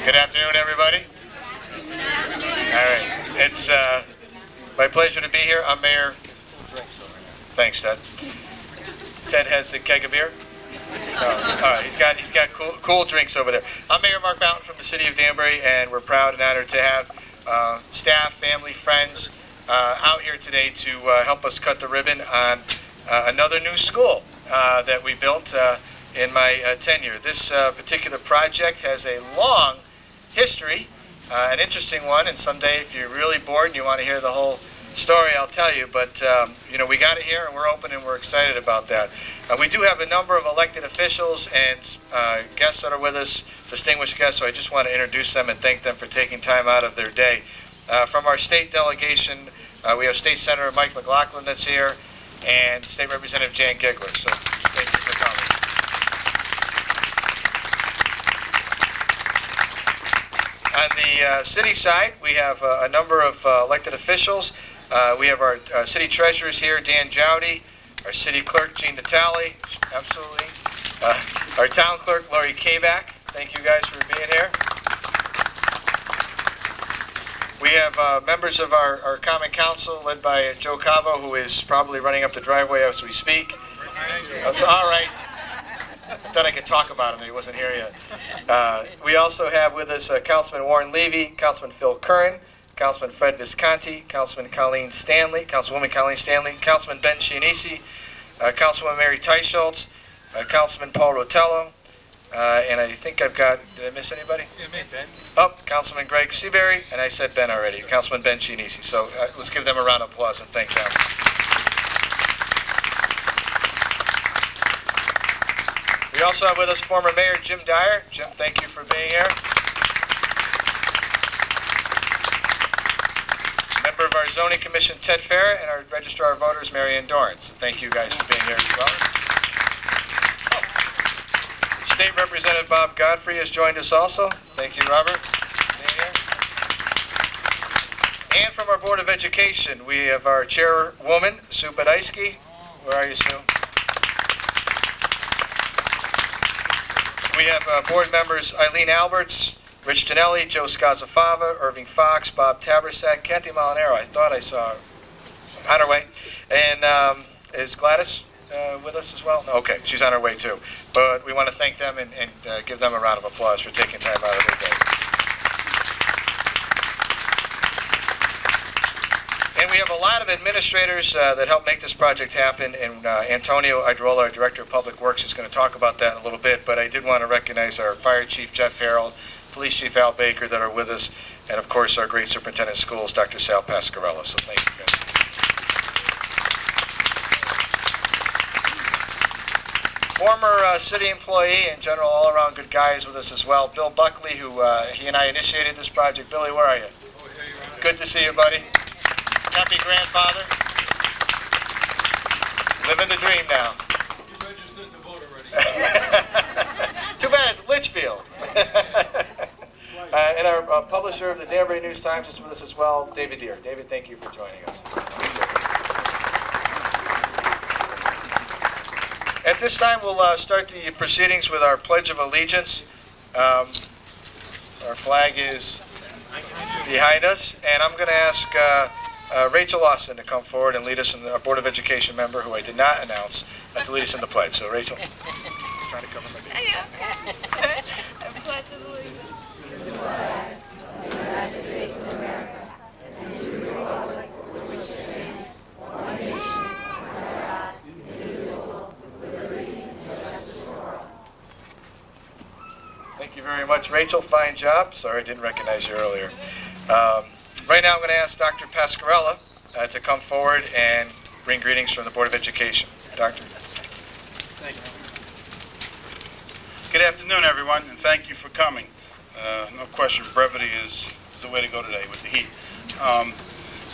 Good afternoon, everybody. All right, it's my pleasure to be here. I'm Mayor. Thanks, Ted. Ted has a keg of beer. Oh, all right, he's got cool drinks over there. I'm Mayor Mark Mountain from the city of Danbury, and we're proud and honored to have staff, family, friends out here today to help us cut the ribbon on another new school that we built in my tenure. This particular project has a long history, an interesting one, and someday if you're really bored and you want to hear the whole story, I'll tell you. But we got it here, and we're open, and we're excited about that. We do have a number of elected officials and guests that are with us, distinguished guests, so I just want to introduce them and thank them for taking time out of their day. From our state delegation, we have State Senator Mike McLaughlin that's here, and State Representative Jan Gigler, so thank you for coming. On the city side, we have a number of elected officials. We have our city treasurers here, Dan Jowdy, our city clerk, Jean Natale, absolutely. Our town clerk, Lori Kabak. Thank you guys for being here. We have members of our Common Council led by Joe Cavo, who is probably running up the driveway as we speak. That's all right. I thought I could talk about him, but he wasn't here yet. We also have with us Councilman Warren Levy, Councilman Phil Curran, Councilman Fred Visconti, Councilwoman Colleen Stanley, Councilman Ben Chianese, Councilwoman Mary Teicholz, Councilman Paul Rotello, and I think I've got, did I miss anybody? Yeah, me, Ben. Oh, Councilman Greg Seabury, and I said Ben already, Councilman Ben Chianese. So let's give them a round of applause and thank them. We also have with us former Mayor Jim Dyer. Jim, thank you for being here. Member of our Zoning Commission, Ted Farrah, and our Registrar of Voters, Marianne Dorrance. So thank you guys for being here as well. State Representative Bob Godfrey has joined us also. Thank you, Robert, for being here. And from our Board of Education, we have our Chairwoman, Sue Badisky. Where are you, Sue? We have board members Eileen Alberts, Rich Dinelli, Joe Scazzafava, Irving Fox, Bob Tabersack, Kathy Molinaro. I thought I saw on her way. And is Gladys with us as well? Okay, she's on her way too. But we want to thank them and give them a round of applause for taking time out of their day. And we have a lot of administrators that help make this project happen, and Antonio Idrola, our Director of Public Works, is going to talk about that in a little bit, but I did want to recognize our Fire Chief, Jeff Farrell, Police Chief Al Baker that are with us, and of course our great Superintendent of Schools, Dr. Sal Pascarella, so thank you guys. Former city employee and general all-around good guy is with us as well, Bill Buckley, who he and I initiated this project. Billy, where are you? Oh, here you are. Good to see you, buddy. Happy grandfather. Living the dream now. You registered to vote already. Too bad it's Litchfield. And our publisher of the Danbury News Times is with us as well, David Deere. David, thank you for joining us. At this time, we'll start the proceedings with our Pledge of Allegiance. Our flag is behind us, and I'm going to ask Rachel Lawson to come forward and lead us in our Board of Education member, who I did not announce, to lead us in the pledge. So, Rachel, trying to cover my baby. I pledge allegiance to the flag of the United States of America and to the republic for which it stands, one nation, under God, indivisible, with liberty and justice for all. Thank you very much, Rachel. Fine job. Sorry, I didn't recognize you earlier. Right now, I'm going to ask Dr. Pascarella to come forward and bring greetings from the Board of Education. Doctor. Thank you. Good afternoon, everyone, and thank you for coming. No question, brevity is the way to go today with the heat.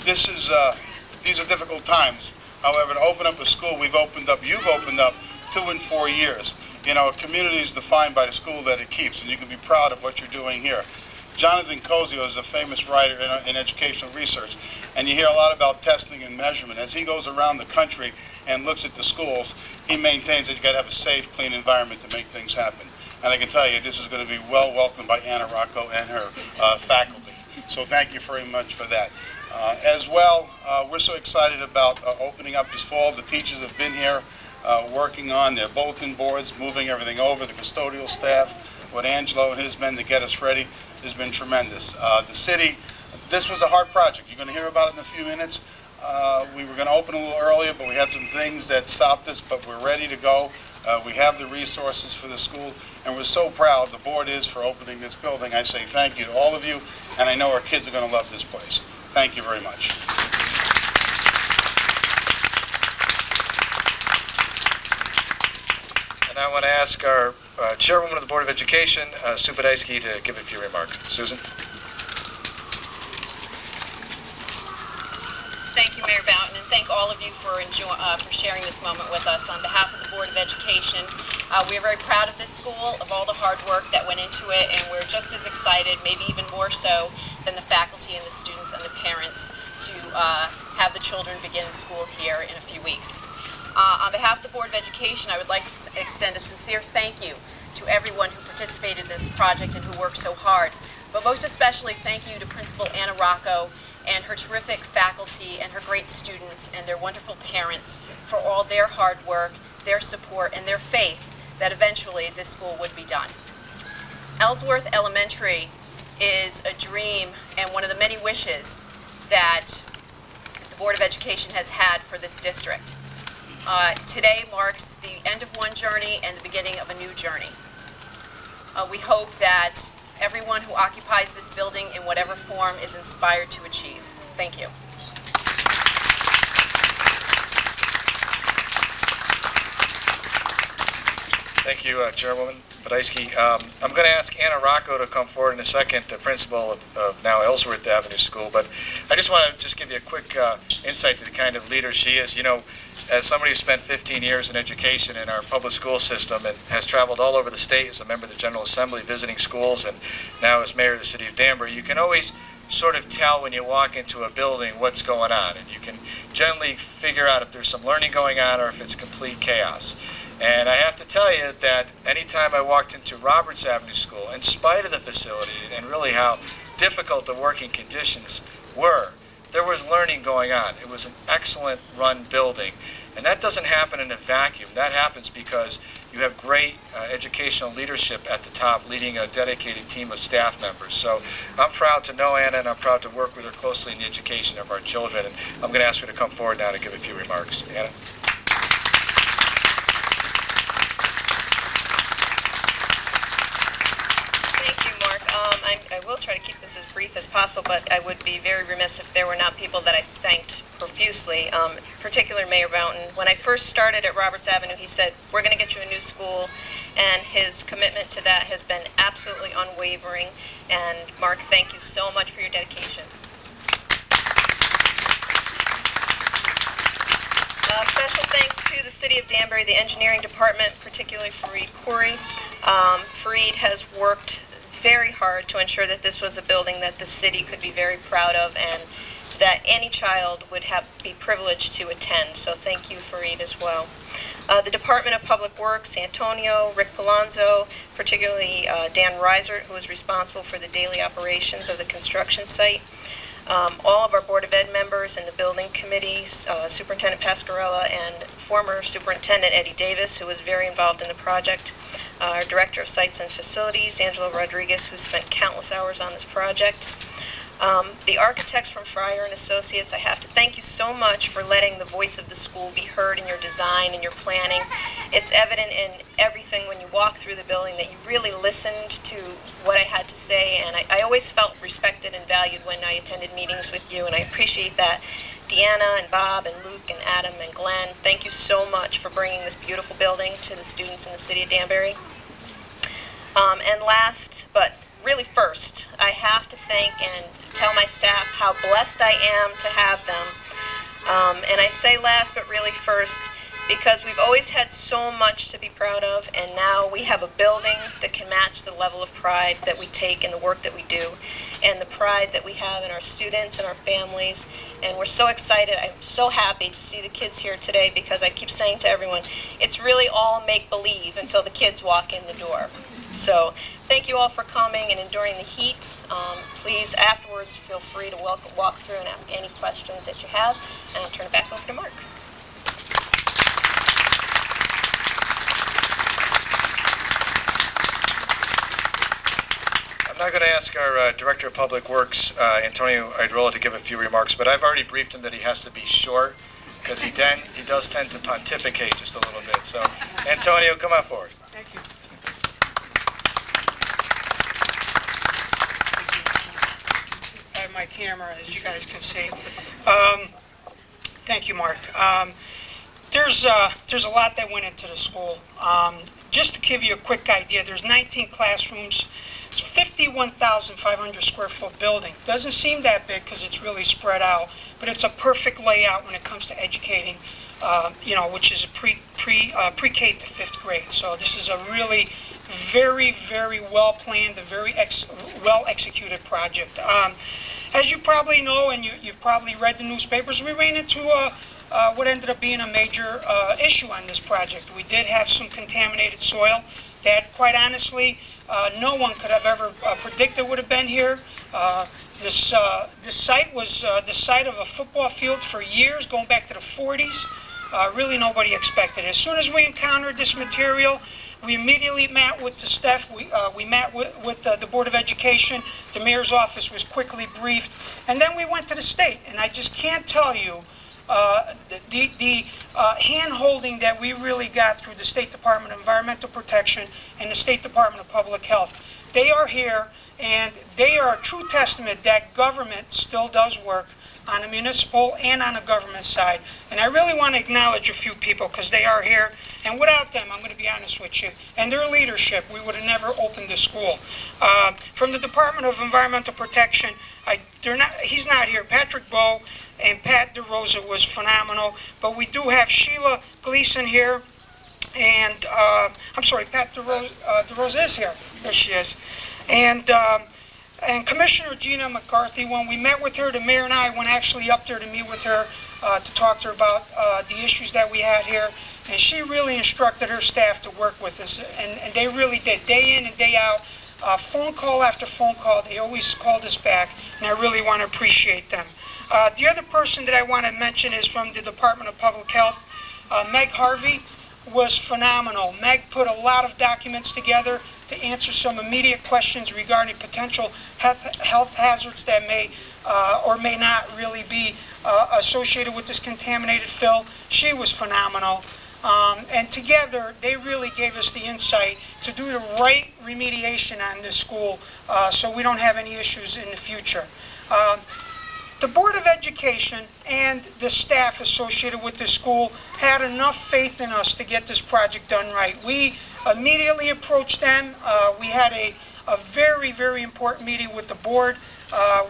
These are difficult times. However, to open up a school, you've opened up 2 and 4 years. You know, a community is defined by the school that it keeps, and you can be proud of what you're doing here. Jonathan Cozio is a famous writer in educational research, and you hear a lot about testing and measurement. As he goes around the country and looks at the schools, he maintains that you got to have a safe, clean environment to make things happen. and I can tell you this is going to be well welcomed by Anna Rocco and her faculty. So thank you very much for that. As well, we're so excited about opening up this fall. The teachers have been here working on their bulletin boards, moving everything over, the custodial staff, with Angelo and his men to get us ready has been tremendous. The city, this was a hard project. You're going to hear about it in a few minutes. We were going to open a little earlier, but we had some things that stopped us, but we're ready to go. We have the resources for the school, and we're so proud, the board is, for opening this building. I say thank you to all of you, and I know our kids are going to love this place. Thank you very much. And I want to ask our Chairwoman of the Board of Education, Sue Badejski, to give a few remarks. Susan? Thank you, Mayor Boughton, and thank all of you for sharing this moment with us. On behalf of the Board of Education, we are very proud of this school, of all the hard work that went into it, and we're just as excited, maybe even more so, than the faculty and the students and the parents to have the children begin school here in a few weeks. On behalf of the Board of Education, I would like to extend a sincere thank you to everyone who participated in this project and who worked so hard. But most especially, thank you to Principal Anna Rocco and her terrific faculty and her great students and their wonderful parents for all their hard work, their support, and their faith that eventually this school would be done. Ellsworth Elementary is a dream and one of the many wishes that the Board of Education has had for this district. Today marks the end of one journey and the beginning of a new journey. We hope that everyone who occupies this building in whatever form is inspired to achieve. Thank you. Thank you, Chairwoman Badejski. I'm going to ask Anna Rocco to come forward in a second, the principal of now Ellsworth Avenue School. But I just want to give you a quick insight to the kind of leader she is. You know, as somebody who spent 15 years in education in our public school system and has traveled all over the state as a member of the General Assembly visiting schools and now as mayor of the city of Danbury, you can always sort of tell when you walk into a building what's going on, and you can generally figure out if there's some learning going on or if it's complete chaos. And I have to tell you that anytime I walked into Roberts Avenue School, in spite of the facility and really how difficult the working conditions were, there was learning going on. It was an excellent run building. And that doesn't happen in a vacuum. That happens because you have great educational leadership at the top leading a dedicated team of staff members. So I'm proud to know Anna, and I'm proud to work with her closely in the education of our children. And I'm going to ask her to come forward now to give a few remarks. Anna? I will try to keep this as brief as possible, but I would be very remiss if there were not people that I thanked profusely, particularly Mayor Boughton. When I first started at Roberts Avenue, he said, we're going to get you a new school, and his commitment to that has been absolutely unwavering. And Mark, thank you so much for your dedication. Special thanks to the City of Danbury, the engineering department, particularly Fareed Khoury. Fareed has worked very hard to ensure that this was a building that the city could be very proud of and that any child would be privileged to attend. So thank you, Fareed, as well. The Department of Public Works, Antonio, Rick Palonzo, particularly Dan Reisert, who was responsible for the daily operations of the construction site. All of our Board of Ed members and the building committees, Superintendent Pascarella and former Superintendent Eddie Davis, who was very involved in the project. Our Director of Sites and Facilities, Angelo Rodriguez, who spent countless hours on this project. The architects from Fryer and Associates, I have to thank you so much for letting the voice of the school be heard in your design and your planning. It's evident in everything when you walk through the building that you really listened to what I had to say, and I always felt respected and valued when I attended meetings with you, and I appreciate that. Deanna and Bob and Luke and Adam and Glenn, thank you so much for bringing this beautiful building to the students in the city of Danbury. And last, but really first, I have to thank and tell my staff how blessed I am to have them. And I say last, but really first, because we've always had so much to be proud of, and now we have a building that can match the level of pride that we take in the work that we do, and the pride that we have in our students and our families. And we're so excited. I'm so happy to see the kids here today, because I keep saying to everyone, it's really all make-believe until the kids walk in the door. So thank you all for coming and enduring the heat. Please, afterwards, feel free to walk through and ask any questions that you have, and I'll turn it back over to Mark. I'm not going to ask our Director of Public Works, Antonio Idrola, to give a few remarks, but I've already briefed him that he has to be short because he does tend to pontificate just a little bit. So, Antonio, come on forward. Thank you. I have my camera, as you guys can see. Thank you, Mark. There's a lot that went into the school. Just to give you a quick idea, there's 19 classrooms. It's 51,500 square foot building. Doesn't seem that big because it's really spread out, but it's a perfect layout when it comes to educating, which is a pre-K to fifth grade. So this is a really very, very well planned, a very well executed project. As you probably know, and you've probably read the newspapers, we ran into what ended up being a major issue on this project. We did have some contaminated soil that, quite honestly, no one could have ever predicted would have been here. This site was the site of a football field for years, going back to the 40s. Really nobody expected it. As soon as we encountered this material, we immediately met with the staff. We met with the Board of Education. The mayor's office was quickly briefed. And then we went to the state. And I just can't tell you the hand-holding that we really got through the State Department of Environmental Protection and the State Department of Public Health. They are here, and they are a true testament that government still does work on the municipal and on the government side. And I really want to acknowledge a few people because they are here. And without them, I'm going to be honest with you, and their leadership, we would have never opened this school. From the Department of Environmental Protection, he's not here. Patrick Bowe and Pat DeRosa was phenomenal. But we do have Sheila Gleason here. And, I'm sorry, Pat DeRosa is here. There she is. And Commissioner Gina McCarthy, when we met with her, the mayor and I went actually up there to meet with her to talk to her about the issues that we had here. And she really instructed her staff to work with us. And they really did, day in and day out. Phone call after phone call, they always called us back. And I really want to appreciate them. The other person that I want to mention is from the Department of Public Health. Meg Harvey was phenomenal. Meg put a lot of documents together to answer some immediate questions regarding potential health hazards that may or may not really be associated with this contaminated fill. She was phenomenal. And together, they really gave us the insight to do the right remediation on this school so we don't have any issues in the future. The Board of Education and the staff associated with this school had enough faith in us to get this project done right. We immediately approached them. We had a very, very important meeting with the board.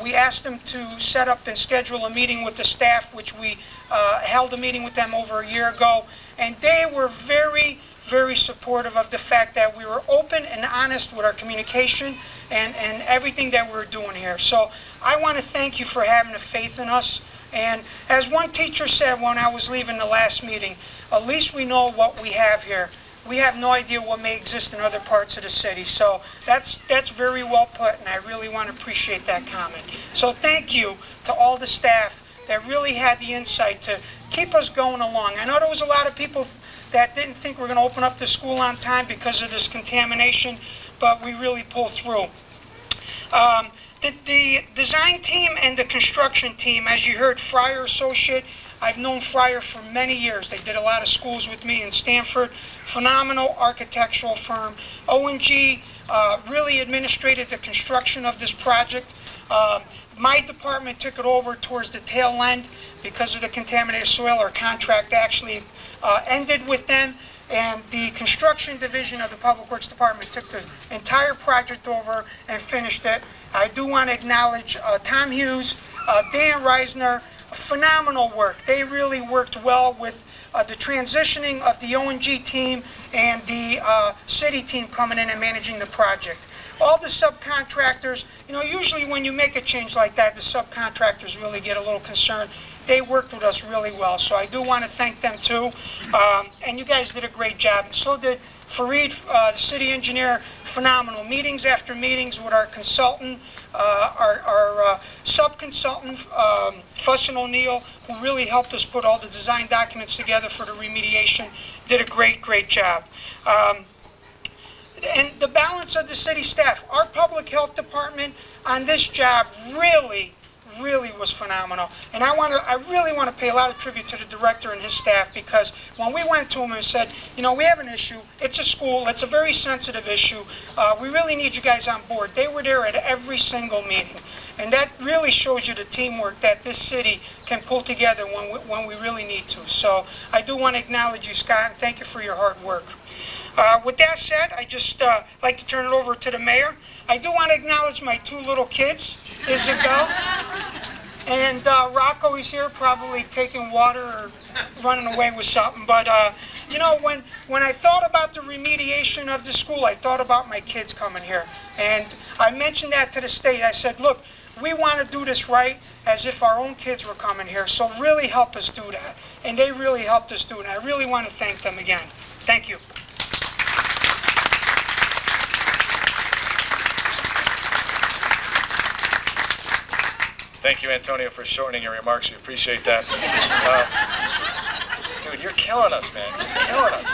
We asked them to set up and schedule a meeting with the staff, which we held a meeting with them over a year ago. And they were very, very supportive of the fact that we were open and honest with our communication and everything that we were doing here. So I want to thank you for having the faith in us. And as one teacher said when I was leaving the last meeting, at least we know what we have here. We have no idea what may exist in other parts of the city. So that's very well put, and I really want to appreciate that comment. So thank you to all the staff that really had the insight to keep us going along. I know there was a lot of people that didn't think we're going to open up the school on time because of this contamination, but we really pulled through. The design team and the construction team, as you heard, Fryer Associate, I've known Fryer for many years. They did a lot of schools with me in Stanford. Phenomenal architectural firm. O&G really administrated the construction of this project. My department took it over towards the tail end because of the contaminated soil. Our contract actually ended with them, and the construction division of the Public Works Department took the entire project over and finished it. I do want to acknowledge Tom Hughes, Dan Reisner, phenomenal work. They really worked well with the transitioning of the O&G team and the city team coming in and managing the project. All the subcontractors, usually when you make a change like that, the subcontractors really get a little concerned. They worked with us really well, so I do want to thank them too. And you guys did a great job, and so did Fareed, the city engineer. phenomenal. Meetings after meetings with our consultant, our sub-consultant, Fuss and O'Neill, who really helped us put all the design documents together for the remediation, did a great job. And the balance of the city staff. Our public health department on this job really was phenomenal. And I really want to pay a lot of tribute to the director and his staff, because when we went to him and said, you know, we have an issue, it's a school, it's a very sensitive issue, we really need you guys on board. They were there at every single meeting. And that really shows you the teamwork that this city can pull together when we really need to. So I do want to acknowledge you, Scott, and thank you for your hard work. With that said, I just like to turn it over to the mayor. I do want to acknowledge my two little kids, Isabel and Rocco. He's here probably taking water or running away with something. But, you know, when I thought about the remediation of the school, I thought about my kids coming here. And I mentioned that to the state. I said, look, we want to do this right as if our own kids were coming here. So really help us do that. And they really helped us do it. And I really want to thank them again. Thank you. Thank you, Antonio, for shortening your remarks. We appreciate that. Dude, you're killing us, man. Just killing us.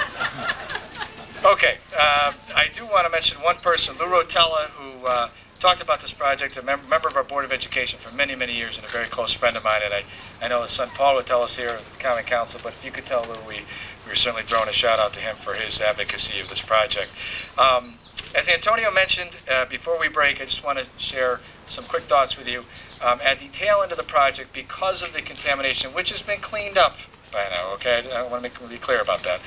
Okay, I do want to mention one person, Lou Rotella, who talked about this project, a member of our Board of Education for many years and a very close friend of mine. And I know his son Paul Rotella is here, the Common Council, but if you could tell Lou, we were certainly throwing a shout out to him for his advocacy of this project. As Antonio mentioned, before we break, I just want to share some quick thoughts with you. At the tail end of the project, because of the contamination, which has been cleaned up by now, okay? I want to be clear about that.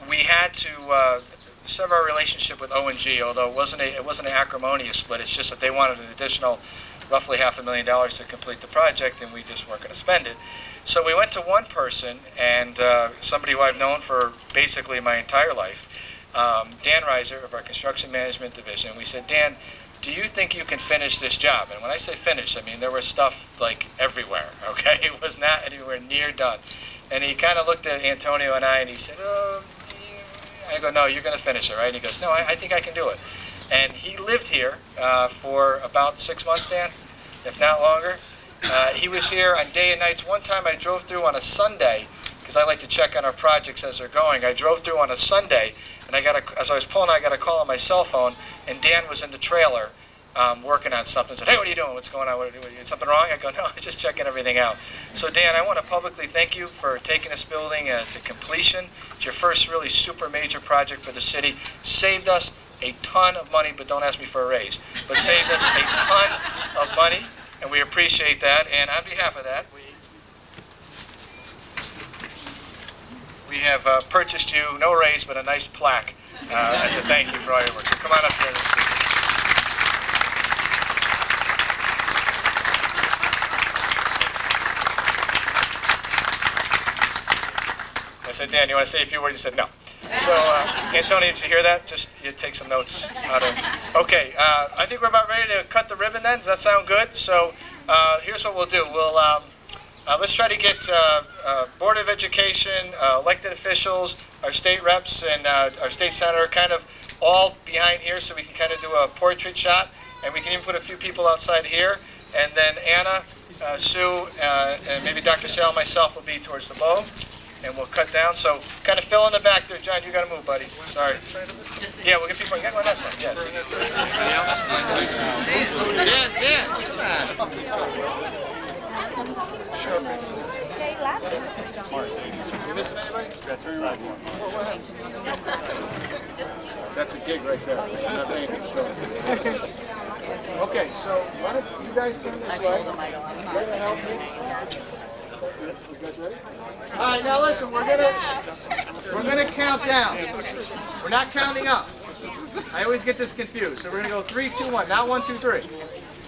We had to sever our relationship with O&G, although it wasn't an acrimonious split. It's just that they wanted an additional roughly $500,000 to complete the project, and we just weren't going to spend it. So we went to one person, and somebody who I've known for basically my entire life, Dan Reiser of our Construction Management Division. We said, Dan, do you think you can finish this job? And when I say finish, I mean there was stuff like everywhere, okay? It was not anywhere near done. And he kind of looked at Antonio and I, and he said, oh, I go, no, you're going to finish it, right? And he goes, no, I think I can do it. And he lived here for about 6 months, Dan, if not longer. He was here on day and nights. One time I drove through on a Sunday, because I like to check on our projects as they're going. I drove through on a Sunday, and as I was pulling, I got a call on my cell phone, and Dan was in the trailer working on something. Said, hey, what are you doing? What's going on? Is something wrong? I go, no, I'm just checking everything out. So Dan, I want to publicly thank you for taking this building to completion. It's your first really super major project for the city. Saved us a ton of money, but don't ask me for a raise. But saved us a ton of money, and we appreciate that. And on behalf of that, we have purchased you, no raise, but a nice plaque as a thank you for all your work. So come on up here and speak. I said, Dan, you want to say a few words? He said, no. So, Antonio, did you hear that? Just you take some notes. Okay, I think we're about ready to cut the ribbon then. Does that sound good? So, here's what we'll do. We'll let's try to get Board of Education, elected officials, our state reps, and our state senator kind of all behind here so we can kind of do a portrait shot. And we can even put a few people outside here. And then Anna, Sue, and maybe Dr. Sal and myself will be towards the bow. And we'll cut down. So kind of fill in the back there. John, you got to move, buddy. Sorry. Yeah, we'll get people. Yeah, go on that side. Yes. You missing anybody? That's a gig right there. Not anything special. Okay, so why don't you guys turn this way? You're gonna help me. You guys ready? All right, now listen. We're gonna count down. We're not counting up. I always get this confused. So we're gonna go 3, 2, 1. Not 1, 2, 3.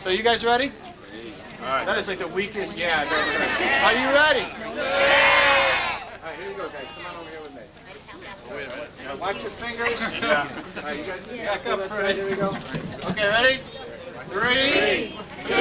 So you guys ready? All right. That is like the weakest yeah I've ever heard. Are you ready? Yeah. All right, here you go, guys. Come on over here with me. Wait a minute. Now watch your fingers. Yeah. All right, you guys back up. Here we go. Okay, ready? 3, 2,